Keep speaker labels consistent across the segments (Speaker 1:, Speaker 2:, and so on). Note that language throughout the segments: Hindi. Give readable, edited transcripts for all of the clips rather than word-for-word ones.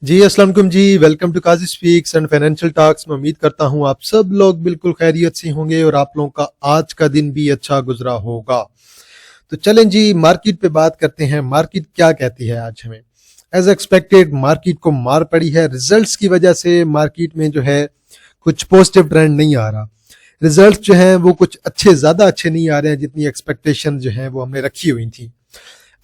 Speaker 1: जी अस्सलाम वालेकुम जी। Welcome to Kazi speaks and financial talks. मैं उम्मीद करता हूँ आप सब लोग बिल्कुल खैरियत से होंगे और आप लोगों का आज का दिन भी अच्छा गुजरा होगा। तो चलें जी, मार्केट पे बात करते हैं। मार्केट क्या कहती है आज हमें। एज एक्सपेक्टेड मार्केट को मार पड़ी है। रिजल्ट्स की वजह से मार्केट में जो है कुछ पॉजिटिव ट्रेंड नहीं आ रहा। रिजल्ट्स जो हैं वो कुछ ज़्यादा अच्छे नहीं आ रहे हैं जितनी एक्सपेक्टेशन जो है वो हमने रखी हुई थी।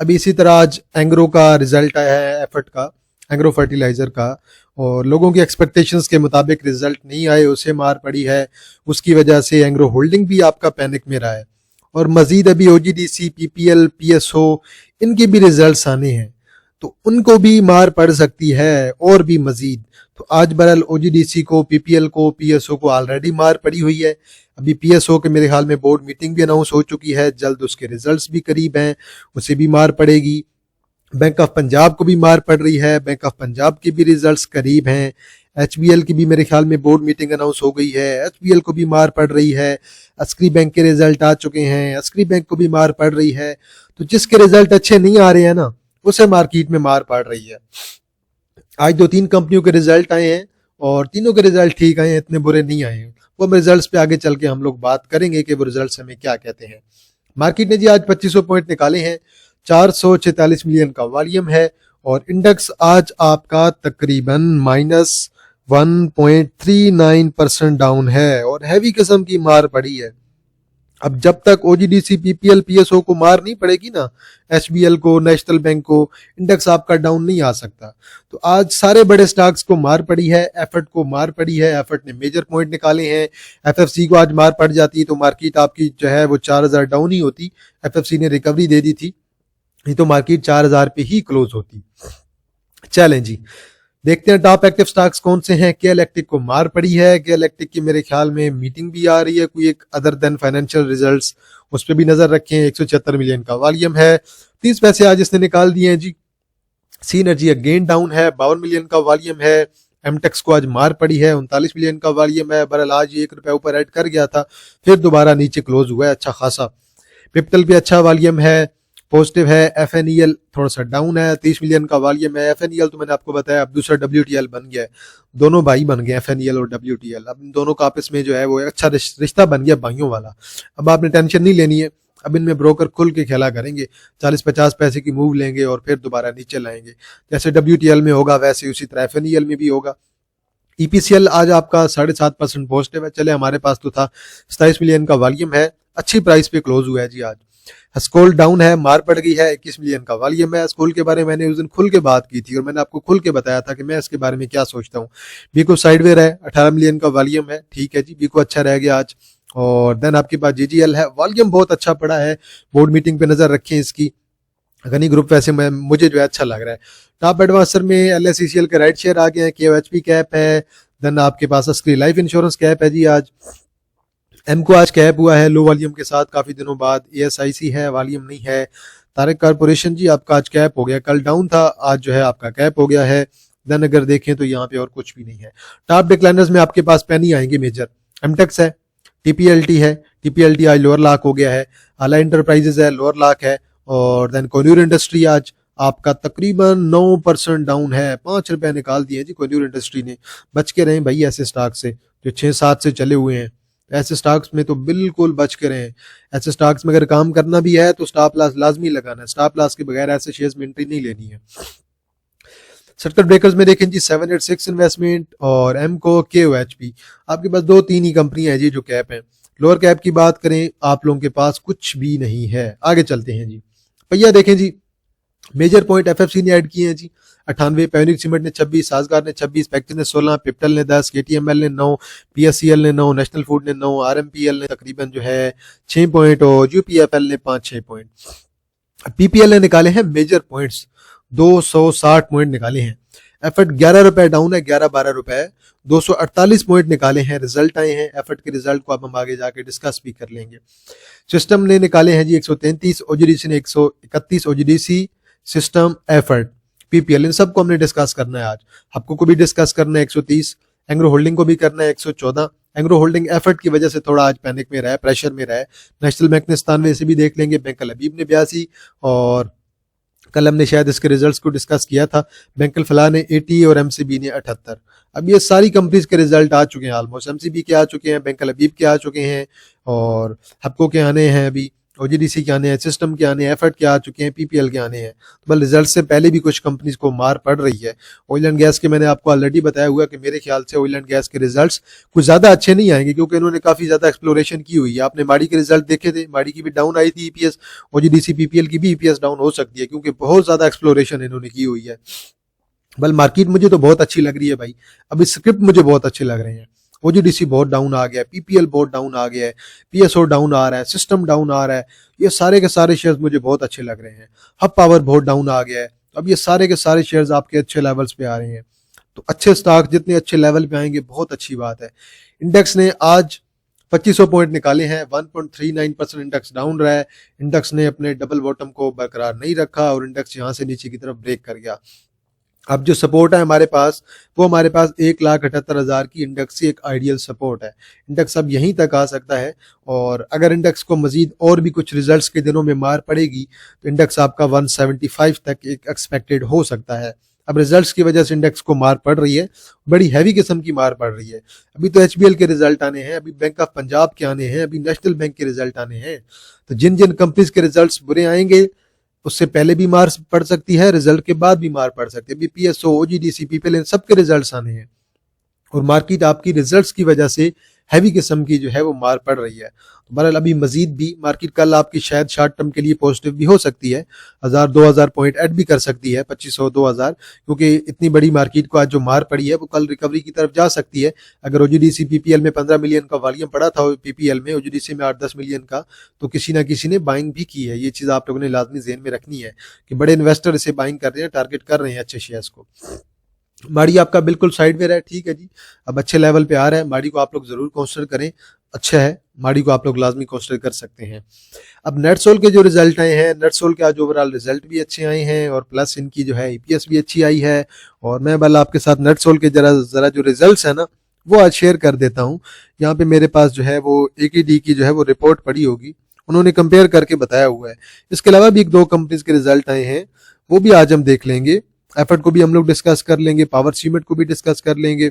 Speaker 1: अभी इसी तरह आज एंग्रो का रिजल्ट आया है, एफर्ट का, एग्रो फर्टिलाइजर का, और लोगों की एक्सपेक्टेशंस के मुताबिक रिजल्ट नहीं आए, उसे मार पड़ी है। उसकी वजह से एंग्रो होल्डिंग भी आपका पैनिक में रहा है। और मजीद अभी ओजीडीसी, पीपीएल, पीएसओ इनके भी रिजल्ट्स आने हैं तो उनको भी मार पड़ सकती है और भी मजीद। तो आज बहरहाल ओजीडीसी को, पीपीएल को, पीएसओ को ऑलरेडी मार पड़ी हुई है। अभी पीएसओ के मेरे ख्याल में बोर्ड मीटिंग भी अनाउंस हो चुकी है, जल्द उसके रिजल्ट्स भी करीब हैं, उसे भी मार पड़ेगी। बैंक ऑफ पंजाब को भी मार पड़ रही है, बैंक ऑफ पंजाब के भी रिजल्ट्स करीब हैं। एचबीएल की भी मेरे ख्याल में बोर्ड मीटिंग अनाउंस हो गई है, एचबीएल को भी मार पड़ रही है। अस्करी बैंक के रिजल्ट आ चुके हैं, अस्करी बैंक को भी मार पड़ रही है। तो जिसके रिजल्ट अच्छे नहीं आ रहे हैं ना, उसे मार्केट में मार पड़ रही है। आज 2-3 कंपनियों के रिजल्ट आए हैं और तीनों के रिजल्ट ठीक आए हैं, इतने बुरे नहीं आए हैं। वो रिजल्ट्स पे आगे चल के हम लोग बात करेंगे कि वो रिजल्ट्स हमें क्या कहते हैं। मार्केट ने जी आज 2500 पॉइंट निकाले हैं, 446 मिलियन का वॉल्यूम है और इंडेक्स आज आपका तकरीबन -1.39% डाउन है और हैवी किस्म की मार पड़ी है। अब जब तक ओजीडीसी, पीपीएल, पीएसओ को मार नहीं पड़ेगी ना, एचबीएल को, नेशनल बैंक को, इंडेक्स आपका डाउन नहीं आ सकता। तो आज सारे बड़े स्टॉक्स को मार पड़ी है। एफर्ट को मार पड़ी है, एफर्ट ने मेजर पॉइंट निकाले हैं। एफएफसी को आज मार पड़ जाती तो मार्केट आपकी जो है वो 4000 डाउन ही होती। एफएफसी ने रिकवरी दे दी थी, नहीं तो मार्केट 4000 पे ही क्लोज होती। चलें जी, देखते हैं टॉप एक्टिव स्टॉक्स कौन से हैं। के इलेक्ट्रिक को मार पड़ी है। के इलेक्ट्रिक की मेरे ख्याल में मीटिंग भी आ रही है कोई एक अदर देन फाइनेंशियल रिजल्ट्स, उस पर भी नजर रखें। 176 मिलियन का वॉल्यूम है, 30 पैसे आज इसने निकाल दिए हैं जी। सी एनर्जी अगेन डाउन है, 52 मिलियन का वॉल्यूम है। एमटेक्स को आज मार पड़ी है, 39 मिलियन का वॉल्यूम है। बहरहाल आज ₹1 ऊपर ऐड कर गया था, फिर दोबारा नीचे क्लोज हुआ है अच्छा खासा। पिप्टल भी अच्छा वॉल्यूम है, पॉजिटिव है। एफएनईएल थोड़ा सा डाउन है, 30 मिलियन का वॉल्यूम है। एफएनईएल तो मैंने आपको बताया अब दूसरा डब्ल्यूटीएल बन गया है, दोनों भाई बन गए एफएनईएल और डब्ल्यूटीएल। अब इन दोनों का आपस में जो है वो अच्छा रिश्ता बन गया भाइयों वाला। अब आपने टेंशन नहीं लेनी है, अब इनमें ब्रोकर खुल के खेला करेंगे, 40-50 पैसे की मूव लेंगे और फिर दोबारा नीचे लाएंगे। जैसे डब्ल्यूटीएल में होगा वैसे उसी तरह एफएनईएल में भी होगा। ईपीसीएल आज आपका 7.5% पॉजिटिव है। चले, हमारे पास तो था, 27 मिलियन का वॉल्यूम है, अच्छी प्राइस पे क्लोज हुआ है जी आज। स्कूल डाउन है, मार पड़ गई है, 21 मिलियन का वॉल्यूम है। स्कूल के बारे में मैंने उस दिन खुल के बात की थी और मैंने आपको खुल के बताया था कि मैं इसके बारे में क्या सोचता हूँ। बीको साइडवेयर है, 18 मिलियन का वॉल्यूम है, ठीक है जी, बीको अच्छा रह गया आज। और देन आपके पास जीजीएल है, वॉल्यूम बहुत अच्छा पड़ा है, बोर्ड मीटिंग पे नजर रखें इसकी। गनी ग्रुप वैसे मुझे जो है अच्छा लग रहा है। टॉप एडवांसर में एलएससीसीएल के राइट शेयर आ गए हैं, केओएचपी कैप है, देन आपके पास अस्करी लाइफ इंश्योरेंस कैप है जी आज। एमको आज कैप हुआ है लो वॉल्यूम के साथ काफी दिनों बाद। एएसआईसी है, वॉल्यूम नहीं है। तारक कारपोरेशन जी आपका आज कैप हो गया, कल डाउन था, आज जो है आपका कैप हो गया है। देन अगर देखें तो यहाँ पे और कुछ भी नहीं है। टॉप डिक्लाइनर्स में आपके पास पेनी आएंगे मेजर। एमटेक्स है, टीपीएलटी है, टीपीएलटी आज लोअर लाख हो गया है। आला इंटरप्राइजेज है, लोअर लाख है। और देन कोन्यूर इंडस्ट्री आज आपका तकरीबन 9% डाउन है, ₹5 निकाल दिए जी कोन्यूर इंडस्ट्री ने। बच के रहें भाई ऐसे स्टॉक से जो 6-7 से चले हुए हैं, ऐसे स्टॉक्स में तो बिल्कुल बच के रहें। ऐसे स्टॉक्स में अगर काम करना भी है तो स्टॉप लॉस लाजमी लगाना है, स्टॉप लॉस के बगैर ऐसे शेयर्स में एंट्री नहीं लेनी है। सर्किट ब्रेकर्स में देखें जी 786 इन्वेस्टमेंट और एमको, केओएचपी, आपके पास 2-3 ही कंपनियां हैं जी जो कैप हैं। लोअर कैप की बात करें आप लोगों के पास कुछ भी नहीं है। आगे चलते हैं जी, भैया देखें जी मेजर पॉइंट एफएफसी ने ऐड किए हैं जी 98, पैनिक सीमेंट ने 26, साजगार ने 26, पैक्टिस ने 16, पिप्टल ने 10, केटीएमएल ने 9, पीएससीएल ने 9, नेशनल फूड ने 9, आरएमपीएल ने तकरीबन जो है 6 पॉइंट और यूपीएफएल ने 5-6 पॉइंट। पीपीएल ने निकाले हैं मेजर पॉइंट्स, 260 पॉइंट निकाले हैं। एफर्ट ₹11 डाउन है, 11-12 रुपए, 248 पॉइंट निकाले हैं। रिजल्ट आए हैं, एफर्ट के रिजल्ट को अब हम आगे जाके डिस्कस भी कर लेंगे। सिस्टम ने निकाले हैं जी 133, ओजीडीसी ने 131, ओजीडीसी, सिस्टम, एफर्ट, पीपीएल, इन सबको हमने डिस्कस करना है आज। आपको को भी डिस्कस करना है 130, एंग्रो होल्डिंग को भी करना है 114। एंग्रो होल्डिंग एफर्ट की वजह से थोड़ा आज पैनिक में रहा है, प्रेशर में रहा है। नेशनल बैंक ने 97 से भी देख लेंगे, बैंक अल हबीब ने 82 और कल हमने शायद इसके रिजल्ट्स को डिस्कस किया था। बैंकल फलाह ने 80 और एमसीबी ने 78। अब ये सारी कंपनीज के रिजल्ट आ चुके हैं ऑलमोस्ट। एमसीबी के आ चुके हैं, बैंकल हबीब के आ चुके हैं, और हपको के आने हैं, अभी ओजीडीसी के आने हैं, सिस्टम के आने हैं, एफर्ट के आ चुके हैं, पीपीएल के आने हैं। तो बल रिजल्ट से पहले भी कुछ कंपनीज को मार पड़ रही है। ऑयल एंड गैस के मैंने आपको ऑलरेडी बताया हुआ कि मेरे ख्याल से ऑयल एंड गैस के रिजल्ट्स कुछ ज्यादा अच्छे नहीं आएंगे, क्योंकि इन्होंने काफी ज्यादा एक्सप्लोरेशन की हुई है। आपने माड़ी के रिजल्ट देखे थे, माड़ी की भी डाउन आई थी ईपीएस, ओजीडीसी पीपीएल की भी ईपीएस डाउन हो सकती है, क्योंकि बहुत ज्यादा एक्सप्लोरेशन इन्होंने की हुई है। बल मार्केट मुझे तो बहुत अच्छी लग रही है भाई। अभी स्क्रिप्ट मुझे बहुत अच्छे लग रहे हैं। ओजीडीसी बहुत डाउन आ गया है, पीपीएल बहुत डाउन आ गया है, पीएसओ डाउन आ रहा है, सिस्टम डाउन आ रहा है। ये सारे के सारे शेयर्स मुझे बहुत अच्छे लग रहे हैं। हब पावर बहुत डाउन आ गया है। अब ये सारे के सारे शेयर्स आपके अच्छे लेवल्स पे आ रहे हैं। तो अच्छे स्टॉक जितने अच्छे लेवल पे आएंगे बहुत अच्छी बात है। इंडेक्स ने आज 2500 पॉइंट निकाले हैं, 1.39% इंडेक्स डाउन रहा है। इंडेक्स ने अपने डबल बॉटम को बरकरार नहीं रखा और इंडेक्स यहाँ से नीचे की तरफ ब्रेक कर गया। अब जो सपोर्ट है हमारे पास, वो हमारे पास 1,78,000 की इंडेक्स की एक आइडियल सपोर्ट है। इंडेक्स अब यहीं तक आ सकता है, और अगर इंडेक्स को मजीद और भी कुछ रिजल्ट्स के दिनों में मार पड़ेगी तो इंडेक्स आपका 175 तक एक एक्सपेक्टेड हो सकता है। अब रिजल्ट्स की वजह से इंडेक्स को मार पड़ रही है, बड़ी हैवी किस्म की मार पड़ रही है। अभी तो एचबीएल के रिजल्ट आने हैं, अभी बैंक ऑफ पंजाब के आने हैं, अभी नेशनल बैंक के रिजल्ट आने हैं। तो जिन जिन कंपनीज के रिजल्ट्स बुरे आएंगे उससे पहले भी मार पड़ सकती है, रिजल्ट के बाद भी मार पड़ सकती है। अभी पीएसओ, ओजीडीसी, पीपीएल, इन सबके रिजल्ट्स आने हैं, और मार्केट आपकी रिजल्ट्स की वजह से हैवी किस्म की जो है वो मार पड़ रही है। तो बहरहाल अभी मजीद भी मार्केट कल आपकी शायद शॉर्ट टर्म के लिए पॉजिटिव भी हो सकती है, 1000-2000 पॉइंट ऐड भी कर सकती है, 2500-2000, क्योंकि इतनी बड़ी मार्केट को आज जो मार पड़ी है वो कल रिकवरी की तरफ जा सकती है। अगर ओजीडीसी पीपीएल में 15 मिलियन का वॉल्यूम पड़ा था, पीपीएल में, ओजीडीसी में 8-10 मिलियन का, तो किसी ना किसी ने बाइंग भी की है। ये चीज आप लोगों ने लाजमी ज़हन में रखनी है कि बड़े इन्वेस्टर इसे बाइंग कर रहे हैं, टारगेट कर रहे हैं अच्छे शेयर्स को। माड़ी आपका बिल्कुल साइडवेयर है, ठीक है जी, अब अच्छे लेवल पे आ रहा है। माड़ी को आप लोग जरूर कंसिडर करें, अच्छा है, माड़ी को आप लोग लाजमी कंसिडर कर सकते हैं। अब नेटसोल के जो रिजल्ट आए हैं, नेटसोल के आज ओवरऑल रिजल्ट भी अच्छे आए हैं, और प्लस इनकी जो है ईपीएस भी अच्छी आई है। और मैं बल आपके साथ नेटसोल के जरा जो रिजल्ट्स है ना वो आज शेयर कर देता हूँ। यहाँ पे मेरे पास जो है वो एकेडी की जो है वो रिपोर्ट पड़ी होगी, उन्होंने कंपेयर करके बताया हुआ है। इसके अलावा भी 1-2 कंपनीज के रिजल्ट आए हैं, वो भी आज हम देख लेंगे। एफर्ट को भी हम लोग डिस्कस कर लेंगे, पावर सीमेंट को भी डिस्कस कर लेंगे।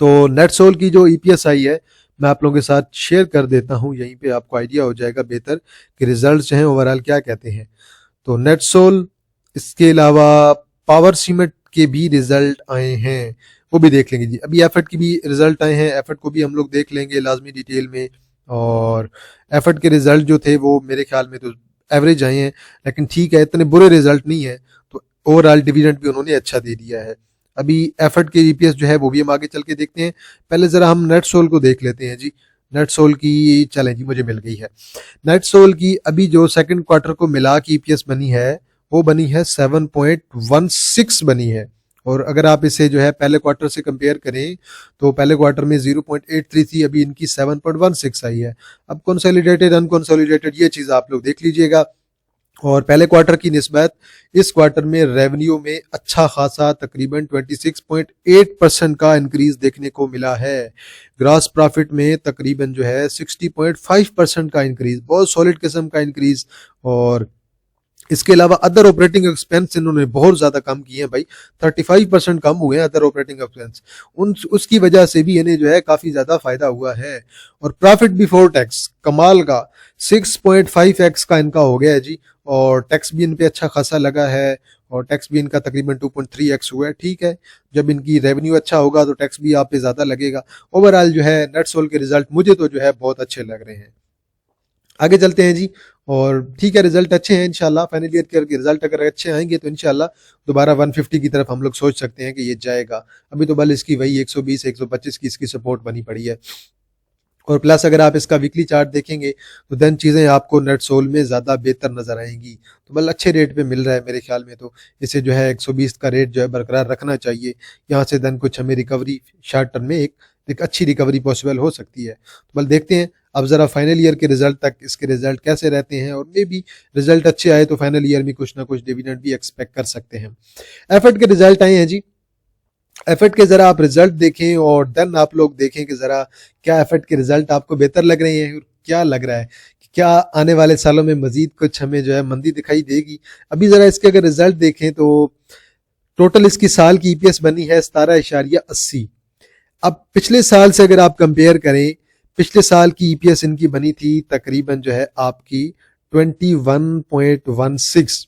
Speaker 1: तो नेटसोल की जो ईपीएस आई है मैं आप लोगों के साथ शेयर कर देता हूं, यहीं पे आपको आइडिया हो जाएगा बेहतर कि रिजल्ट जो हैं ओवरऑल क्या कहते हैं। तो नेटसोल, इसके अलावा पावर सीमेंट के भी रिजल्ट आए हैं, वो भी देख लेंगे जी। अभी एफर्ट की भी रिजल्ट आए हैं, एफर्ट को भी हम लोग देख लेंगे लाजमी डिटेल में। और एफर्ट के रिजल्ट जो थे वो मेरे ख्याल में तो एवरेज आए हैं, लेकिन ठीक है, इतने बुरे रिजल्ट नहीं है। तो ओवरऑल डिविडेंड भी उन्होंने अच्छा दे दिया है। अभी एफर्ट के ईपीएस जो है वो भी हम आगे चल के देखते हैं। पहले जरा हम नेटसोल को देख लेते हैं जी। नेटसोल की, चलें जी, मुझे मिल गई है नेटसोल की। अभी जो सेकंड क्वार्टर को मिला की ईपीएस बनी है वो बनी है 7.16 बनी है। और अगर आप इसे जो है पहले क्वार्टर से कंपेयर करें तो पहले क्वार्टर में 0.83 थी, अभी इनकी 7.16 आई है। अब कंसोलिडेटेड अनकंसोलिडेटेड ये चीज आप लोग देख लीजिएगा। और पहले क्वार्टर की निस्बत इस क्वार्टर में रेवेन्यू में अच्छा खासा तकरीबन 26.8% का इंक्रीज देखने को मिला है। ग्रॉस प्रॉफिट में तकरीबन जो है 60.5% का इंक्रीज, बहुत सॉलिड किस्म का इंक्रीज। और इसके अलावा अदर ऑपरेटिंग एक्सपेंस इन्होंने बहुत ज्यादा कम किए हैं भाई, 35% कम हुए हैं अदर ऑपरेटिंग एक्सपेंस। उसकी वजह से भी इन्हें जो है काफी ज्यादा फायदा हुआ है। और प्रॉफिट बिफोर टैक्स कमाल का 6.5x का इनका हो गया है जी। और टैक्स भी इन पे अच्छा खासा लगा है, और टैक्स भी इनका तकरीबन 2.3x हुआ है। ठीक है, जब इनकी रेवेन्यू अच्छा होगा तो टैक्स भी आप पे ज्यादा लगेगा। ओवरऑल जो है नेटसोल के रिजल्ट मुझे तो जो है बहुत अच्छे लग रहे हैं। आगे चलते हैं जी। और ठीक है, रिजल्ट अच्छे हैं इंशाल्लाह। फाइनल ईयर के रिजल्ट अगर अच्छे आएंगे तो इंशाल्लाह दोबारा 150 की तरफ हम लोग सोच सकते हैं कि ये जाएगा। अभी तो बल इसकी वही 120-125 की इसकी सपोर्ट बनी पड़ी है। और प्लस अगर आप इसका वीकली चार्ट देखेंगे तो देन चीज़ें आपको नेटसोल में ज़्यादा बेहतर नजर आएंगी। तो बल अच्छे रेट पे मिल रहा है मेरे ख्याल में, तो इसे जो है 120 का रेट जो है बरकरार रखना चाहिए। यहाँ से देन कुछ हमें रिकवरी शॉर्ट टर्म में एक अच्छी रिकवरी पॉसिबल हो सकती है। तो बल देखते हैं अब जरा फाइनल ईयर के रिजल्ट तक इसके रिजल्ट कैसे रहते हैं, और मे भी रिजल्ट अच्छे आए तो फाइनल ईयर में कुछ ना कुछ डिविडेंड भी एक्सपेक्ट कर सकते हैं। एफर्ट के रिजल्ट आए हैं जी। एफर्ट के जरा आप रिजल्ट देखें और देन आप लोग देखें कि जरा क्या एफर्ट के रिजल्ट आपको बेहतर लग रहे हैं, क्या लग रहा है कि क्या आने वाले सालों में मजीद कुछ हमें जो है मंदी दिखाई देगी? अभी जरा इसके अगर रिजल्ट देखें तो टोटल इसकी साल की ईपीएस बनी है 17.80। अब पिछले साल से अगर आप कंपेयर करें, पिछले साल की ईपीएस इनकी बनी थी तकरीबन जो है आपकी 21.16।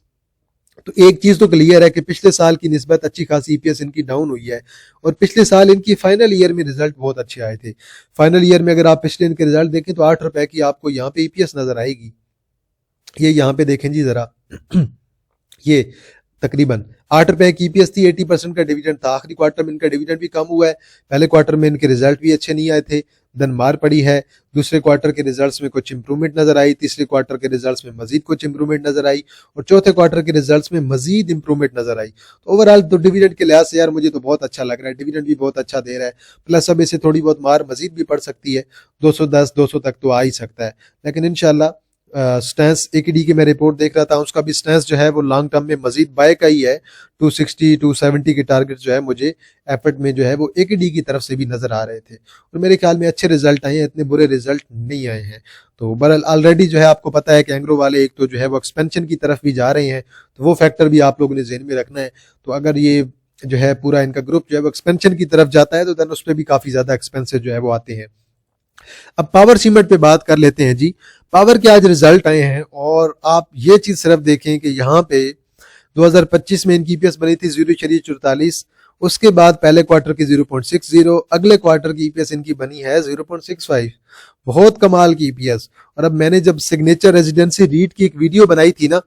Speaker 1: तो एक चीज तो क्लियर है कि पिछले साल की निस्बत अच्छी खासी ईपीएस इनकी डाउन हुई है, और पिछले साल इनकी फाइनल ईयर में रिजल्ट बहुत अच्छे आए थे। फाइनल ईयर में अगर आप पिछले इनके रिजल्ट देखें तो 8 रुपए की आपको यहाँ पे ईपीएस नजर आएगी। ये यहाँ पे देखें जी जरा ये तकरीबन 8 रुपए की ईपीएस थी, 80% का डिविडेंड था। आखिरी क्वार्टर में इनका डिविडेंड भी कम हुआ है, पहले क्वार्टर में इनके रिजल्ट भी अच्छे नहीं आए थे, देन मार पड़ी है। दूसरे क्वार्टर के रिजल्ट्स में कुछ इंप्रूवमेंट नजर आई, तीसरे क्वार्टर के रिजल्ट्स में मजीद कुछ इंप्रूवमेंट नजर आई, और चौथे क्वार्टर के रिजल्ट्स में मजीद इंप्रूवमेंट नजर आई। तो ओवरऑल तो डिविडेंड के लिहाज से यार मुझे तो बहुत अच्छा लग रहा है, डिविडेंड भी बहुत अच्छा दे रहा है। प्लस अब इसे थोड़ी बहुत मार मजीद भी पड़ सकती है, 210 200 तक तो आ ही सकता है, लेकिन इंशाल्लाह स्टैंस एकेडी की मैं रिपोर्ट देख रहा था, उसका भी स्टैंस जो है वो लॉन्ग टर्म में मजीद बाय का ही है। 260 270 के टारगेट जो है मुझे एफर्ट में जो है वो एकेडी की तरफ से भी नजर आ रहे थे, और मेरे ख्याल में अच्छे रिजल्ट आए हैं, इतने बुरे रिजल्ट नहीं आए हैं। तो बहरहाल ऑलरेडी जो है आपको पता है कि एंग्रो वाले एक तो जो है वो एक्सपेंशन की तरफ भी जा रहे हैं, तो वो फैक्टर भी आप लोगों ने ज़हन में रखना है। तो अगर ये जो है पूरा इनका ग्रुप जो है वो एक्सपेंशन की तरफ जाता है तो देन उस पर भी काफी ज्यादा एक्सपेंसेस जो है वो आते हैं। अब पावर सीमेंट पे बात कर लेते हैं जी। पावर के आज रिजल्ट आए हैं, और आप ये चीज सिर्फ देखें कि यहाँ पे 2025 में इनकी ईपीएस बनी थी 0.44, उसके बाद पहले क्वार्टर की 0.60, अगले क्वार्टर की ईपीएस इनकी बनी है 0.65। बहुत कमाल की ईपीएस। और अब मैंने जब सिग्नेचर रेजिडेंसी रीट की एक वीडियो बनाई थी ना,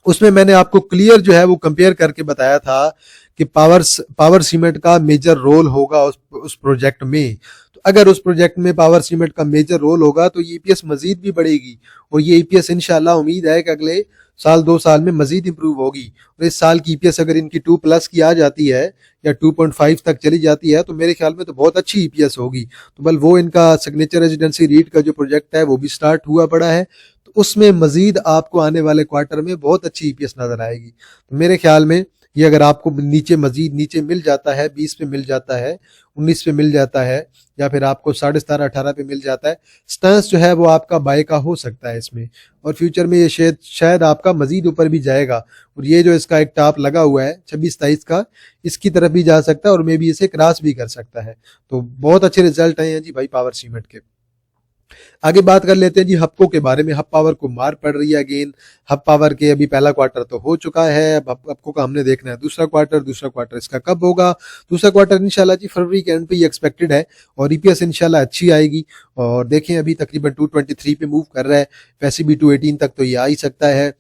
Speaker 1: उसमें मैंने आपको क्लियर जो है वो कंपेयर करके बताया था कि पावर सीमेंट का मेजर रोल होगा उस प्रोजेक्ट में। तो अगर उस प्रोजेक्ट में पावर सीमेंट का मेजर रोल होगा तो ये ईपीएस मजीद भी बढ़ेगी, और ये ईपीएस इंशाल्लाह उम्मीद है कि अगले साल 2 साल में मजीद इंप्रूव होगी। और इस साल की ईपीएस अगर इनकी 2+ की आ जाती है या 2.5 तक चली जाती है तो मेरे ख्याल में तो बहुत अच्छी ईपीएस होगी। तो बल वो इनका सिग्नेचर रेजिडेंसी रीट का जो प्रोजेक्ट है वो भी स्टार्ट हुआ पड़ा है, तो उसमें मजीद आपको आने वाले क्वार्टर में बहुत अच्छी ईपीएस नजर आएगी। तो मेरे ख्याल में ये अगर आपको नीचे मजीद नीचे मिल जाता है, 20 पे मिल जाता है, 19 पे मिल जाता है, या फिर आपको 17.5 18 पे मिल जाता है, स्टांस जो है वो आपका बाय का हो सकता है इसमें, और फ्यूचर में ये शायद आपका मजीद ऊपर भी जाएगा। और ये जो इसका एक टॉप लगा हुआ है 26-23 का, इसकी तरफ भी जा सकता है और मे भी इसे क्रॉस भी कर सकता है। तो बहुत अच्छे रिजल्ट आए हैं जी भाई पावर सीमेंट के। आगे बात कर लेते हैं जी हप्को के बारे में। हब पावर को मार पड़ रही है अगेन। हब पावर के अभी पहला क्वार्टर तो हो चुका है, अब हप्को का हमने देखना है दूसरा क्वार्टर इसका कब होगा। दूसरा क्वार्टर इंशाल्लाह जी फरवरी के एंड पे ही एक्सपेक्टेड है, और ईपीएस इंशाल्लाह अच्छी आएगी। और देखें अभी तकरीबन 223 पे मूव कर रहा है, वैसे भी 218 तक तो ये आ ही सकता है,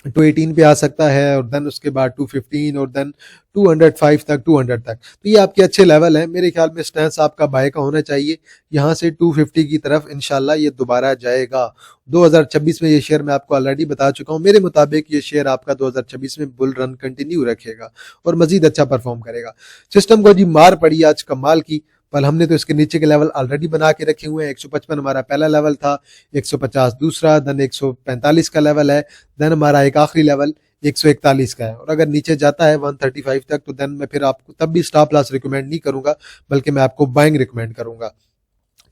Speaker 1: 218 पे आ सकता है, और देन उसके बाद 215, और देन 205 तक, 200 तक। तो ये आपके अच्छे लेवल हैं। मेरे ख्याल में स्टैंस आपका बाय का होना चाहिए, यहाँ से 250 की तरफ इंशाल्लाह ये दोबारा जाएगा। 2026 में ये शेयर मैं आपको ऑलरेडी बता चुका हूँ, मेरे मुताबिक ये शेयर आपका 2026 में बुल रन कंटिन्यू रखेगा और मजीद अच्छा परफॉर्म करेगा। सिस्टम को जी मार पड़ी आज कमाल की, पर हमने तो इसके नीचे के लेवल ऑलरेडी बना के रखे हुए हैं। 155 हमारा पहला लेवल था, 150 दूसरा, देन 145 का लेवल है, देन हमारा एक आखिरी लेवल 141 का है। और अगर नीचे जाता है 135 तक तो देन मैं फिर आपको तब भी स्टॉप लॉस रिकमेंड नहीं करूंगा, बल्कि मैं आपको बाइंग रिकमेंड करूंगा।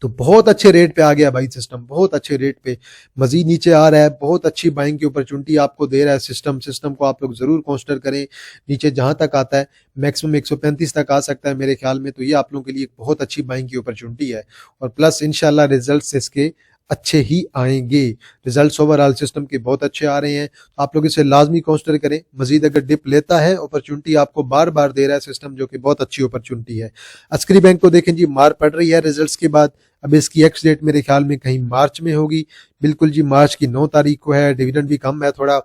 Speaker 1: तो बहुत अच्छे रेट पे आ गया भाई सिस्टम, बहुत अच्छे रेट पे मजीद नीचे आ रहा है, बहुत अच्छी बाइंग की अपॉर्चुनिटी आपको दे रहा है सिस्टम को आप लोग जरूर कंसिडर करें। नीचे जहां तक आता है मैक्सिमम 135 तक आ सकता है मेरे ख्याल में, तो ये आप लोगों के लिए एक बहुत अच्छी बाइंग की अपॉर्चुनिटी है। और प्लस इंशाल्लाह रिजल्ट्स इसके अच्छे ही आएंगे। रिजल्ट्स ओवरऑल सिस्टम के बहुत अच्छे आ रहे हैं, तो आप लोग इसे लाजमी कंसिडर करें। मजीद अगर डिप लेता है, अपॉर्चुनिटी आपको बार बार दे रहा है सिस्टम, जो कि बहुत अच्छी अपॉर्चुनिटी है। अस्करी बैंक को देखें जी, मार पड़ रही है रिजल्ट्स के बाद। अब इसकी एक्स डेट मेरे ख्याल में कहीं मार्च में होगी, बिल्कुल जी मार्च की 9 तारीख को है। डिविडेंड भी कम है थोड़ा,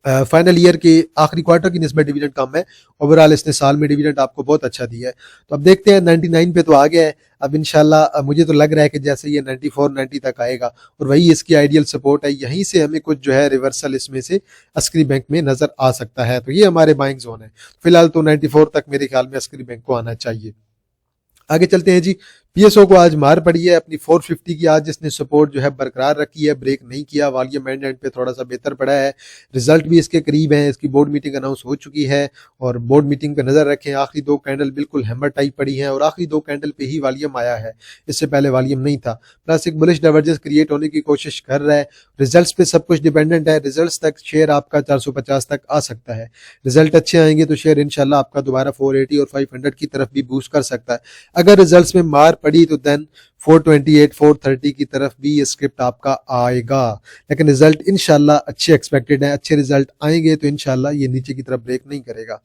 Speaker 1: फाइनल ईयर के आखिरी क्वार्टर की निस्बत डिविडेंड कम है। ओवरऑल इसने साल में डिविडेंड आपको बहुत अच्छा दिया है। तो अब देखते हैं 99 पे तो आ गया है, अब इंशाल्लाह मुझे तो लग रहा है कि जैसे ये 94 90 तक आएगा, और वही इसकी आइडियल सपोर्ट है। यहीं से हमें कुछ जो है रिवर्सल इसमें से अस्करी बैंक में नजर आ सकता है। तो ये हमारे बाइंग जोन है। फिलहाल तो 94 तक मेरे ख्याल में अस्करी बैंक को आना चाहिए। आगे चलते हैं जी, पीएसओ को आज मार पड़ी है अपनी 450 की, आज इसने सपोर्ट जो है बरकरार रखी है, ब्रेक नहीं किया। वॉल्यूम एंड पे थोड़ा सा बेहतर पड़ा है, रिजल्ट भी इसके करीब है, इसकी बोर्ड मीटिंग अनाउंस हो चुकी है और बोर्ड मीटिंग पे नजर रखें। आखिरी 2 कैंडल बिल्कुल हैमर टाइप पड़ी है और आखिरी 2 कैंडल पे ही वॉल्यूम आया है, इससे पहले वॉल्यूम नहीं था। प्लस एक बुलिश डाइवर्जेंस क्रिएट होने की कोशिश कर रहा है। रिजल्ट्स पे सब कुछ डिपेंडेंट है, रिजल्ट्स तक शेयर आपका 450 तक आ सकता है। रिजल्ट अच्छे आएंगे तो शेयर इंशाल्लाह आपका दोबारा 480 और 500 की तरफ भी बूस्ट कर सकता है। अगर रिजल्ट्स में मार पड़ी तो देन 428 430 की तरफ भी ये स्क्रिप्ट आपका आएगा, लेकिन रिजल्ट इंशाल्लाह अच्छे एक्सपेक्टेड है। अच्छे रिजल्ट आएंगे तो इंशाल्लाह ये नीचे की तरफ ब्रेक नहीं करेगा।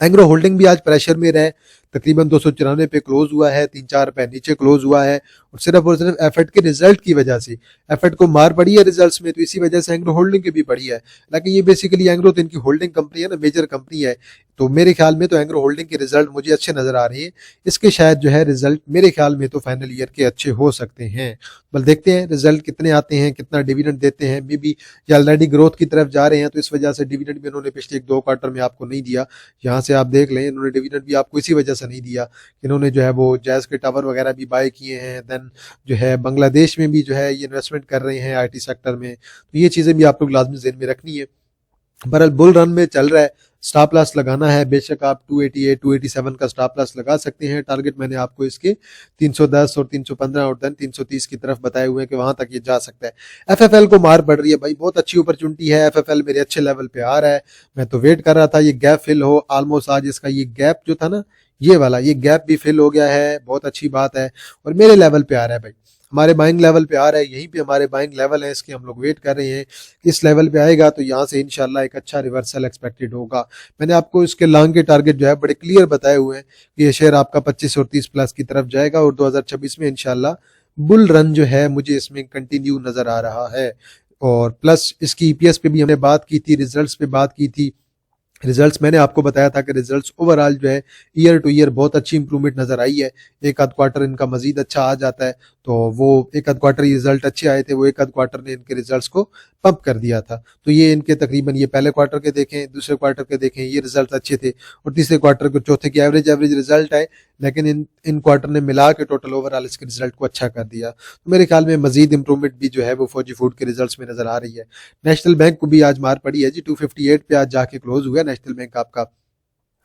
Speaker 1: एंग्रो होल्डिंग भी आज प्रेशर में रहे, तकरीबन 294 पे क्लोज हुआ है, 3-4 रुपए नीचे क्लोज हुआ है और सिर्फ एफर्ट के रिजल्ट की वजह से एफर्ट को मार पड़ी है रिजल्ट्स में, तो इसी वजह से एंग्रो होल्डिंग की भी पड़ी है। लेकिन ये बेसिकली एंग्रो तो इनकी होल्डिंग कंपनी है ना, मेजर कंपनी है, तो मेरे ख्याल में तो एंग्रो होल्डिंग के रिजल्ट मुझे अच्छे नजर आ रहे हैं। इसके शायद जो है रिजल्ट मेरे ख्याल में तो फाइनल ईयर के अच्छे हो सकते हैं। बल देखते हैं रिजल्ट कितने आते हैं, कितना डिविडेंड देते हैं। मे बी ये ऑलरेडी ग्रोथ की तरफ जा रहे हैं तो इस वजह से डिविडेंड भी इन्होंने पिछले 1-2 क्वार्टर में आपको नहीं दिया। यहाँ से आप देख लें, इन्होंने डिविडेंड भी आपको इसी वजह से नहीं दिया, इन्होंने जो है वो जैज के टावर वगैरह भी बाय किए हैं। देन जो है बांग्लादेश में भी जो है ये इन्वेस्टमेंट कर रहे हैं आईटी सेक्टर में, तो ये चीजें भी आप लोग लाजमी ज़हन में रखनी है। बहरहाल बुल रन में चल रहा है, स्टॉप लॉस लगाना है, बेशक आप 288 287 का स्टॉप लॉस लगा सकते हैं। टारगेट मैंने आपको इसके 310 और 315 और देन 330 की तरफ बताए हुए हैं कि वहां तक ये जा सकता है। एफएफएल को मार पड़ रही है भाई, बहुत अच्छी अपॉर्चुनिटी है, एफएफएल मेरे अच्छे लेवल पे आ रहा है। मैं तो वेट कर रहा था ये गैप फिल हो, ऑलमोस्ट आज इसका ये गैप जो था ना, ये वाला ये गैप भी फिल हो गया है, बहुत अच्छी बात है और मेरे लेवल पे आ रहा है भाई, हमारे बाइंग लेवल पे आ रहा है। यहीं पे हमारे बाइंग लेवल है, इसके हम लोग वेट कर रहे हैं। इस लेवल पे आएगा तो यहाँ से इंशाल्लाह एक अच्छा रिवर्सल एक्सपेक्टेड होगा। मैंने आपको इसके लॉन्ग के टारगेट जो है बड़े क्लियर बताए हुए हैं कि ये शेयर आपका 25 और 30 प्लस की तरफ जाएगा और 2026 में इंशाल्लाह बुल रन जो है मुझे इसमें कंटिन्यू नजर आ रहा है। और प्लस इसकी ईपीएस पे भी हमने बात की थी, रिजल्ट्स पे बात की थी। रिजल्ट्स मैंने आपको बताया था कि रिजल्ट्स ओवरऑल जो है ईयर टू ईयर बहुत अच्छी इंप्रूवमेंट नजर आई है। एक आध क्वार्टर इनका मजीद अच्छा आ जाता है, तो वो एक आध क्वार्टर रिजल्ट अच्छे आए थे, वो एक आध क्वार्टर ने इनके रिजल्ट्स को पंप कर दिया था। तो ये इनके तकरीबन ये पहले क्वार्टर के देखें, दूसरे क्वार्टर के देखें, ये रिजल्ट अच्छे थे और तीसरे क्वार्टर को चौथे के एवरेज रिजल्ट आए, लेकिन इन क्वार्टर ने मिला के टोटल ओवरऑल इसके रिजल्ट को अच्छा कर दिया। तो मेरे ख्याल में मजीद इंप्रूवमेंट भी जो है वो फौजी फूड के रिजल्ट्स में नजर आ रही है। नेशनल बैंक को भी आज मार पड़ी है जी, 258 पे आज जाके क्लोज हुआ नेशनल बैंक आपका।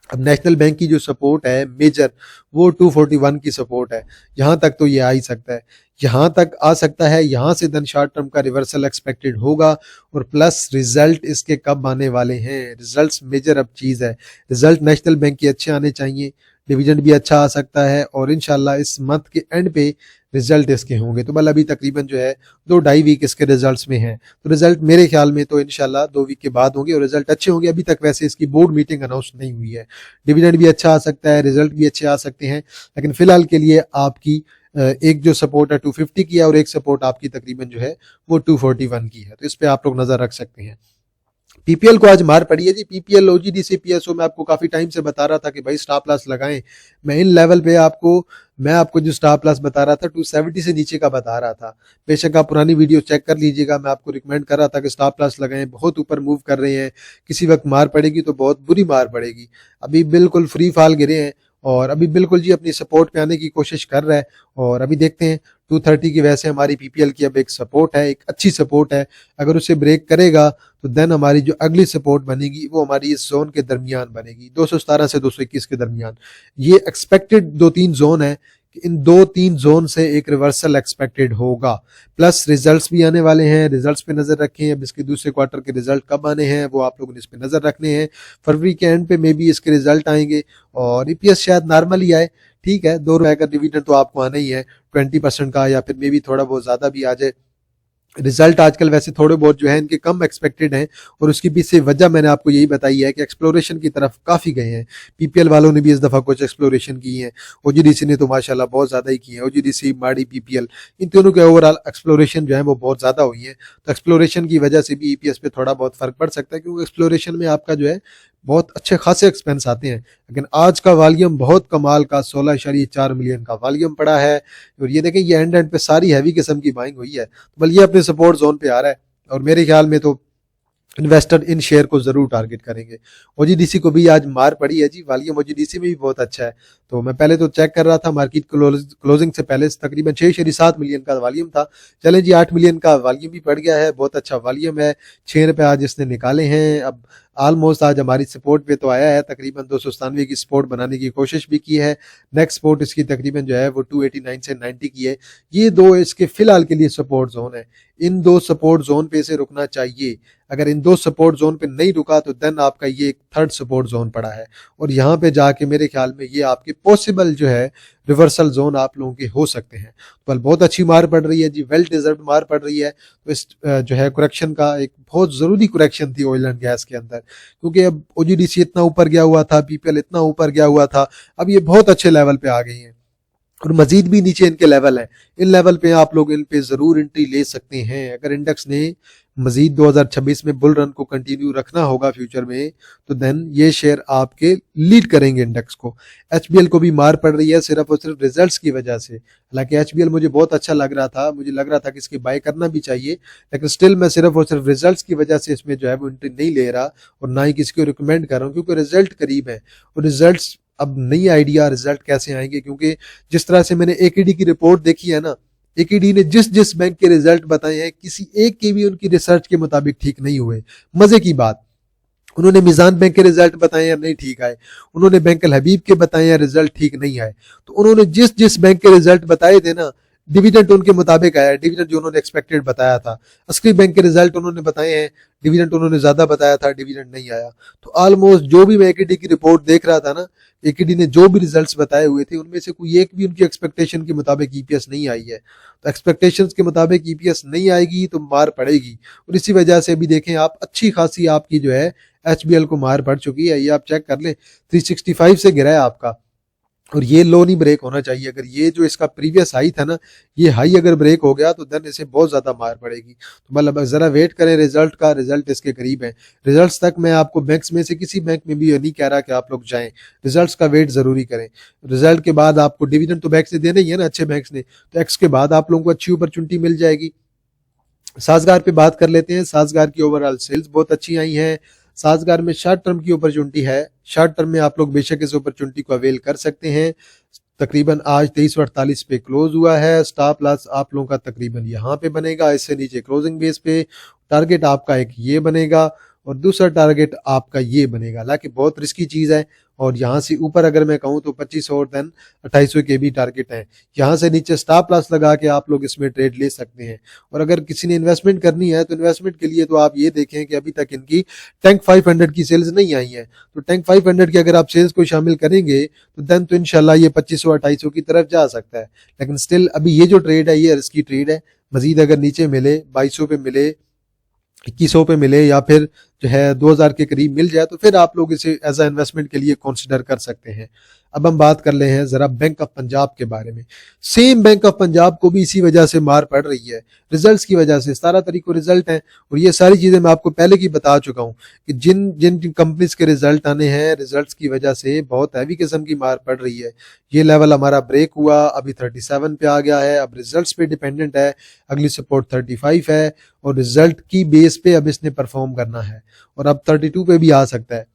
Speaker 1: अब नेशनल बैंक की जो सपोर्ट है मेजर, वो 241 की सपोर्ट है, यहां तक तो ये आ ही सकता है, यहां तक आ सकता है। यहां से देन शॉर्ट टर्म का रिवर्सल एक्सपेक्टेड होगा और प्लस रिजल्ट इसके कब आने वाले हैं, रिजल्ट्स मेजर अब चीज है। रिजल्ट नेशनल बैंक के अच्छे आने चाहिए, डिविडेंड भी अच्छा आ सकता है और इंशाल्लाह इस मंथ के एंड पे रिजल्ट इसके होंगे। तो मतलब अभी तकरीबन जो है 2-2.5 वीक इसके रिजल्ट्स में हैं, तो रिजल्ट मेरे ख्याल में तो इंशाल्लाह 2 वीक के बाद होंगे और रिजल्ट अच्छे होंगे। अभी तक वैसे इसकी बोर्ड मीटिंग अनाउंस नहीं हुई है, डिविडेंड भी अच्छा आ सकता है, रिजल्ट भी अच्छे आ सकते हैं, लेकिन फिलहाल के लिए आपकी एक जो सपोर्ट है 250 की है और एक सपोर्ट आपकी तकरीबन जो है वो 241 की है, तो इस पे आप लोग नजर रख सकते हैं। पीपीएल को आज मार पड़ी है जी, पीपीएल ओजीडीसी पीएसओ में आपको काफी टाइम से बता रहा था कि भाई स्टॉप लॉस लगाएं। मैं इन लेवल पे मैं आपको जो स्टॉप लॉस बता रहा था 270 से नीचे का बता रहा था। बेशक आप पुरानी वीडियो चेक कर लीजिएगा, मैं आपको रिकमेंड कर रहा था कि स्टॉप लॉस लगाएं, बहुत ऊपर मूव कर रहे हैं, किसी वक्त मार पड़ेगी तो बहुत बुरी मार पड़ेगी। अभी बिल्कुल फ्री फॉल गिरे हैं और अभी बिल्कुल जी अपनी सपोर्ट पे आने की कोशिश कर रहा है और अभी देखते हैं 230 की वैसे हमारी पीपीएल की अब एक सपोर्ट है, एक अच्छी सपोर्ट है। अगर उसे ब्रेक करेगा तो देन हमारी जो अगली सपोर्ट बनेगी वो हमारी इस जोन के दरमियान बनेगी, 217 से 221 के दरमियान। ये एक्सपेक्टेड 2-3 जोन है, इन 2-3 जोन से एक रिवर्सल एक्सपेक्टेड होगा। प्लस रिजल्ट्स भी आने वाले हैं, रिजल्ट्स पे नजर रखें। अब इसके दूसरे क्वार्टर के रिजल्ट कब आने हैं वो आप लोगों ने इस पे नजर रखने हैं। फरवरी के एंड पे मे बी इसके रिजल्ट आएंगे और ईपीएस शायद नॉर्मल ही आए, ठीक है, 2 रुपए का डिविडेंड तो आपको आना ही है 20% का, या फिर मे बी थोड़ा बहुत ज्यादा भी आ जाए। रिजल्ट आजकल वैसे थोड़े बहुत जो है इनके कम एक्सपेक्टेड हैं और उसकी पीछे वजह मैंने आपको यही बताई है कि एक्सप्लोरेशन की तरफ काफी गए हैं। पीपीएल वालों ने भी इस दफा कुछ एक्सप्लोरेशन की है, ओजीडीसी ने तो माशाल्लाह बहुत ज्यादा ही की है। ओजीडीसी, माड़ी, पीपीएल, इन तीनों के ओवरऑल एक्सप्लोरेशन जो है वो बहुत ज्यादा हुई है, तो एक्सप्लोरेशन की वजह से भी ईपीएस पे थोड़ा बहुत फर्क पड़ सकता है, क्योंकि एक्सप्लोरेशन में आपका जो है बहुत अच्छे खासे एक्सपेंस आते हैं। लेकिन आज का वॉल्यूम बहुत कमाल का 16.4 मिलियन का वॉल्यूम पड़ा है और ये देखें ये एंड पे सारी हैवी किस्म की बाइंग हुई है, तो बल्कि अपने सपोर्ट जोन पे आ रहा है और मेरे ख्याल में तो इन्वेस्टर इन शेयर को जरूर टारगेट करेंगे। ओजीडीसी को भी आज मार पड़ी है जी, वॉल्यूम ओजीडीसी में भी बहुत अच्छा है। तो मैं पहले तो चेक कर रहा था मार्केट क्लोजिंग से पहले तकरीबन 6.7 मिलियन का वॉल्यूम था। चलें जी, 8 मिलियन का वॉल्यूम भी पड़ गया है, बहुत अच्छा वॉल्यूम है। 6 रुपये आज इसने निकाले हैं। अब ऑलमोस्ट आज हमारी सपोर्ट पे तो आया है, तकरीबन 297 की सपोर्ट बनाने की कोशिश भी की है। नेक्स्ट सपोर्ट इसकी तकरीबन जो है वो 289 से 90 की है। ये दो इसके फिलहाल के लिए सपोर्ट जोन है, इन दो सपोर्ट जोन पे से रुकना चाहिए। अगर इन दो सपोर्ट जोन पे नहीं रुका तो देन आपका ये एक थर्ड सपोर्ट जोन पड़ा है, और यहाँ पे जाके मेरे ख्याल में ये आपके पॉसिबल जो है रिवर्सल जोन आप लोगों के हो सकते हैं। तो बहुत अच्छी मार पड़ रही है जी, वेल डिजर्व मार पड़ रही है। तो इस जो है करेक्शन का एक बहुत जरूरी करेक्शन थी ऑयल एंड गैस के अंदर, क्योंकि अब ओजीडीसी इतना ऊपर गया हुआ था, पीपीएल इतना ऊपर गया हुआ था, अब ये बहुत अच्छे लेवल पे आ गई हैं और मजीद भी नीचे इनके लेवल है। इन लेवल पे आप लोग इन पे जरूर एंट्री ले सकते हैं। अगर इंडेक्स ने मजीद 2026 में बुल रन को कंटिन्यू रखना होगा फ्यूचर में, तो देन ये शेयर आपके लीड करेंगे इंडेक्स को। एचबीएल को भी मार पड़ रही है सिर्फ और सिर्फ रिजल्ट्स की वजह से। हालांकि एचबीएल मुझे बहुत अच्छा लग रहा था, मुझे लग रहा था कि इसकी बाय करना भी चाहिए, लेकिन स्टिल मैं सिर्फ और सिर्फ रिजल्ट्स की वजह से इसमें जो है वो एंट्री नहीं ले रहा और ना ही किसी को रिकमेंड कर रहा हूँ, क्योंकि रिजल्ट करीब है और रिजल्ट अब नहीं आइडिया रिजल्ट कैसे आएंगे। क्योंकि जिस तरह से मैंने एकेडी की रिपोर्ट देखी है ना, एकेडी ने जिस जिस बैंक के रिजल्ट बताए हैं, किसी एक के भी उनकी रिसर्च के मुताबिक ठीक नहीं हुए। मजे की बात, उन्होंने मिजान बैंक के रिजल्ट बताए हैं, नहीं ठीक आए। उन्होंने बैंक अल हबीब के बताए हैं, रिजल्ट ठीक नहीं आए। तो उन्होंने जिस जिस बैंक के रिजल्ट बताए थे ना, डिविडेंड उनके मुताबिक आया, डिविडेंड जो उन्होंने एक्सपेक्टेड बताया था। अस्करी बैंक के रिजल्ट उन्होंने बताए हैं, डिविडेंड उन्होंने ज्यादा बताया था, डिविडेंड नहीं आया। तो ऑलमोस्ट जो भी मैं एकेडी की रिपोर्ट देख रहा था ना, एकेडी ने जो भी रिजल्ट्स बताए हुए थे उनमें से कोई एक भी उनकी एक्सपेक्टेशन के मुताबिक ईपीएस नहीं आई है। तो एक्सपेक्टेशंस के मुताबिक ईपीएस नहीं आएगी तो मार पड़ेगी, और इसी वजह से अभी देखें आप अच्छी खासी आपकी जो है एचबीएल को मार पड़ चुकी है। ये आप चेक कर लें, 365 से गिरा है आपका, और ये लो नहीं ब्रेक होना चाहिए। अगर ये जो इसका प्रीवियस हाई था ना, ये हाई अगर ब्रेक हो गया तो देन इसे बहुत ज्यादा मार पड़ेगी। तो मतलब जरा वेट करें रिजल्ट का, रिजल्ट इसके करीब है। रिजल्ट्स तक मैं आपको बैंक्स में से किसी बैंक में भी ये नहीं कह रहा कि आप लोग जाएं, रिजल्ट्स का वेट जरूरी करें। रिजल्ट के बाद आपको डिविडेंड तो बैंक से देना ही है ना, अच्छे बैंक्स ने, तो एक्स के बाद आप लोगों को अच्छी अपॉर्चुनिटी मिल जाएगी। साजगार पे बात कर लेते हैं। साजगार की ओवरऑल सेल्स बहुत अच्छी आई हैं। साजगार में शॉर्ट टर्म की अपॉर्चुनिटी है, शॉर्ट टर्म में आप लोग बेशक इस अपॉर्चुनिटी को अवेल कर सकते हैं। तकरीबन आज 2348 पे क्लोज हुआ है। स्टॉप लॉस आप लोगों का तकरीबन यहाँ पे बनेगा, इससे नीचे क्लोजिंग बेस पे। टारगेट आपका एक ये बनेगा और दूसरा टारगेट आपका ये बनेगा। हालांकि बहुत रिस्की चीज है, और यहाँ से ऊपर अगर मैं कहूँ तो 2500 और देन 2800 के भी टारगेट हैं। यहाँ से नीचे स्टॉप लॉस लगा के आप लोग इसमें ट्रेड ले सकते हैं। और अगर किसी ने इन्वेस्टमेंट करनी है तो इन्वेस्टमेंट के लिए तो आप ये देखें कि अभी तक इनकी टैंक 500 की सेल्स नहीं आई है। तो टैंक 500 की अगर आप सेल्स को शामिल करेंगे तो देन तो इंशाल्लाह ये 2500 2800 की तरफ जा सकता है। लेकिन स्टिल अभी ये जो ट्रेड है ये रिस्की ट्रेड है। मजीद अगर नीचे मिले, 2200 पे मिले, 2100 पे मिले, या फिर जो है 2000 के करीब मिल जाए, तो फिर आप लोग इसे एज अ इन्वेस्टमेंट के लिए कंसिडर कर सकते हैं। अब हम बात कर ले हैं जरा बैंक ऑफ पंजाब के बारे में। सेम बैंक ऑफ पंजाब को भी इसी वजह से मार पड़ रही है, रिजल्ट्स की वजह से। 17 तारीख को रिजल्ट है, और ये सारी चीजें मैं आपको पहले की बता चुका हूं कि जिन जिन कंपनीज के रिजल्ट आने हैं, रिजल्ट्स की वजह से बहुत हैवी किस्म की मार पड़ रही है। ये लेवल हमारा ब्रेक हुआ, अभी 37 पे आ गया है, अब रिजल्ट्स पे डिपेंडेंट है। अगली सपोर्ट 35 है, और रिजल्ट की बेस पे अब इसने परफॉर्म करना है, और अब 32 पे भी आ सकता है।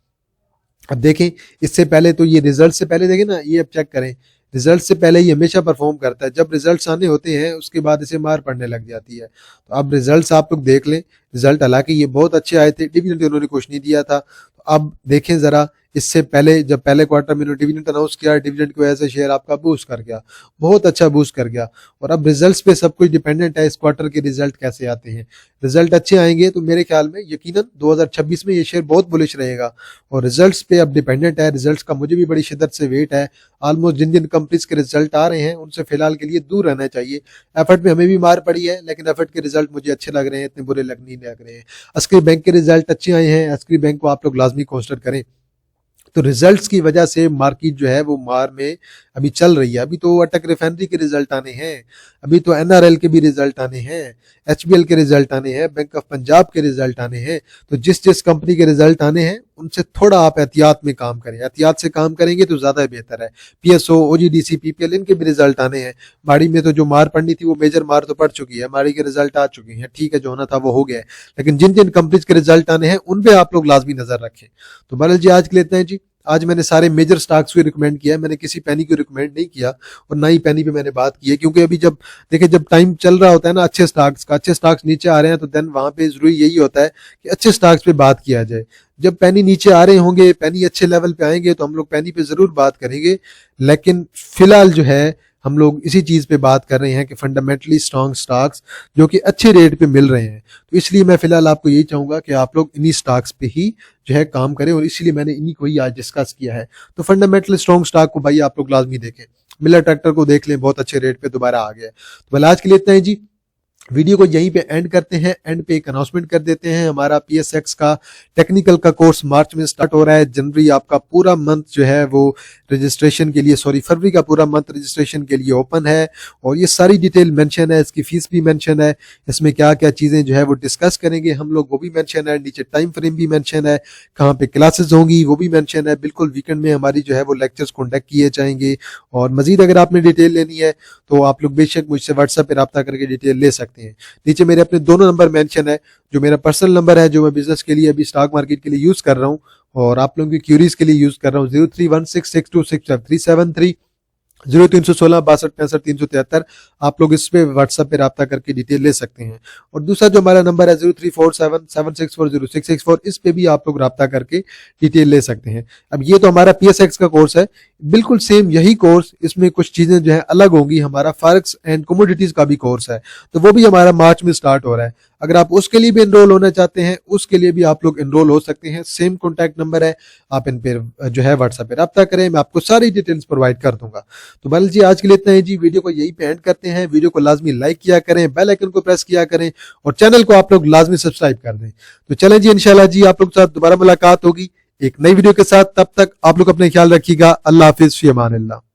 Speaker 1: अब देखें, इससे पहले तो ये रिजल्ट से पहले देखें ना, ये अब चेक करें, रिजल्ट से पहले ये हमेशा परफॉर्म करता है। जब रिजल्ट्स आने होते हैं उसके बाद इसे मार पड़ने लग जाती है। तो अब रिजल्ट्स आप लोग देख लें। रिजल्ट हालांकि ये बहुत अच्छे आए थे, डिविडेंड उन्होंने कुछ नहीं दिया था। तो अब देखें जरा, इससे पहले जब पहले क्वार्टर में इन्होंने डिविडेंड अनाउंस किया, डिविडेंड की वजह से शेयर आपका बूस्ट कर गया, बहुत अच्छा बूस्ट कर गया। और अब रिजल्ट्स पे सब कुछ डिपेंडेंट है, इस क्वार्टर के रिजल्ट कैसे आते हैं। रिजल्ट अच्छे आएंगे तो मेरे ख्याल में यकीनन 2026 में ये शेयर बहुत बुलिश रहेगा, और रिजल्ट्स पे अब डिपेंडेंट है। रिजल्ट्स का मुझे भी बड़ी शिद्दत से वेट है। ऑलमोस्ट जिन जिन कंपनीज के रिजल्ट आ रहे हैं उनसे फिलहाल के लिए दूर रहना चाहिए। एफर्ट में हमें भी मार पड़ी है, लेकिन एफर्ट के रिजल्ट मुझे अच्छे लग रहे हैं, इतने बुरे लग नहीं लग रहे हैं। अस्करी बैंक के रिजल्ट अच्छे आए हैं, अस्करी बैंक को आप लोग लाजमी कंसिडर करें। तो रिजल्ट्स की वजह से मार्केट जो है वो मार में अभी चल रही है। अभी तो अटक रिफाइनरी के रिजल्ट आने हैं, अभी तो एनआरएल के भी रिजल्ट आने हैं, एचबीएल के रिजल्ट आने हैं, बैंक ऑफ पंजाब के रिजल्ट आने हैं। तो जिस जिस कंपनी के रिजल्ट आने हैं उनसे थोड़ा आप एहतियात में काम करें, एहतियात से काम करेंगे तो ज्यादा बेहतर है। पीएसओ, ओजीडीसी, पीपीएल, इनके भी रिजल्ट आने हैं। माड़ी में तो जो मार पड़नी थी वो मेजर मार तो पड़ चुकी है, माड़ी के रिजल्ट आ चुके हैं, ठीक है, जो होना था वो हो गया है, लेकिन जिन जिन कंपनीज के रिजल्ट आने हैं उन पे आप लोग लाजमी नजर रखें। तो बहरहाल जी आज के लिए इतना है जी। आज मैंने सारे मेजर स्टॉक्स को रिकमेंड किया है, मैंने किसी पेनी को रिकमेंड नहीं किया और ना ही पेनी पे मैंने बात की है, क्योंकि अभी जब देखिए जब टाइम चल रहा होता है ना अच्छे स्टॉक्स का, अच्छे स्टॉक्स नीचे आ रहे हैं तो देन वहां पे जरूरी यही होता है कि अच्छे स्टॉक्स पे बात किया जाए। जब पेनी नीचे आ रहे होंगे, पेनी अच्छे लेवल पे आएंगे तो हम लोग पेनी पे जरूर बात करेंगे, लेकिन फिलहाल जो है हम लोग इसी चीज पे बात कर रहे हैं कि फंडामेंटली स्ट्रॉन्ग स्टॉक्स जो कि अच्छे रेट पे मिल रहे हैं। तो इसलिए मैं फिलहाल आपको यही चाहूंगा कि आप लोग इन्हीं स्टॉक्स पे ही जो है काम करें, और इसलिए मैंने इन्हीं को ही आज डिस्कस किया है। तो फंडामेंटली स्ट्रॉन्ग स्टॉक को भाई आप लोग लाजमी देखें। मिलर ट्रैक्टर को देख लें, बहुत अच्छे रेट पे दोबारा आ गया। तो भले आज के लिए इतना ही जी, वीडियो को यहीं पे एंड करते हैं। एंड पे एक अनाउंसमेंट कर देते हैं, हमारा पीएसएक्स का टेक्निकल का कोर्स मार्च में स्टार्ट हो रहा है। जनवरी आपका पूरा मंथ जो है वो रजिस्ट्रेशन के लिए, फरवरी का पूरा मंथ रजिस्ट्रेशन के लिए ओपन है, और ये सारी डिटेल मेंशन है, इसकी फीस भी मेंशन है, इसमें क्या क्या चीजें जो है वो डिस्कस करेंगे हम लोग वो भी मेंशन है, नीचे टाइम फ्रेम भी मेंशन है, कहाँ पे क्लासेस होंगी वो भी मेंशन है। बिल्कुल वीकेंड में हमारी जो है वो लेक्चर्स कंडक्ट किए जाएंगे, और मजीद अगर आपने डिटेल लेनी है तो आप लोग बेशक मुझसे व्हाट्सएप पे रब्ता करके डिटेल ले सकते हैं। नीचे मेरे अपने दोनों नंबर मेंशन है, जो मेरा पर्सनल नंबर है जो मैं बिजनेस के लिए अभी स्टॉक मार्केट के लिए यूज कर रहा हूं, और आप लोगों की क्यूरीज के लिए यूज कर रहा हूं, 0316626373, 031662655373। आप लोग इस पे व्हाट्सएप पे रब्ता करके डिटेल ले सकते हैं। और दूसरा जो हमारा नंबर है 034776400664, इस पे भी आप लोग रब्ता करके डिटेल ले सकते हैं। अब ये तो हमारा पीएसएक्स का कोर्स है, बिल्कुल सेम यही कोर्स, इसमें कुछ चीजें जो है अलग होंगी। हमारा फॉरेक्स एंड कमोडिटीज का भी कोर्स है, तो वो भी हमारा मार्च में स्टार्ट हो रहा है। अगर आप उसके लिए भी एनरोल होना चाहते हैं, उसके लिए भी आप लोग एनरोल हो सकते हैं। सेम कॉन्टैक्ट नंबर है, आप इन पे जो है व्हाट्सएप पे रब्ता करें, मैं आपको सारी डिटेल्स प्रोवाइड कर दूंगा। तो बल जी आज के लिए इतना ही जी, वीडियो को यही पे एंड करते हैं। वीडियो को लाजमी लाइक किया करें, बेल आइकन को प्रेस किया करें, और चैनल को आप लोग लाजमी सब्सक्राइब कर दें। तो चलें जी, इंशाल्लाह जी आप लोग के साथ दोबारा मुलाकात होगी एक नई वीडियो के साथ। तब तक आप लोग अपने ख्याल रखिएगा। अल्लाह हाफिज, फी अमान अल्लाह।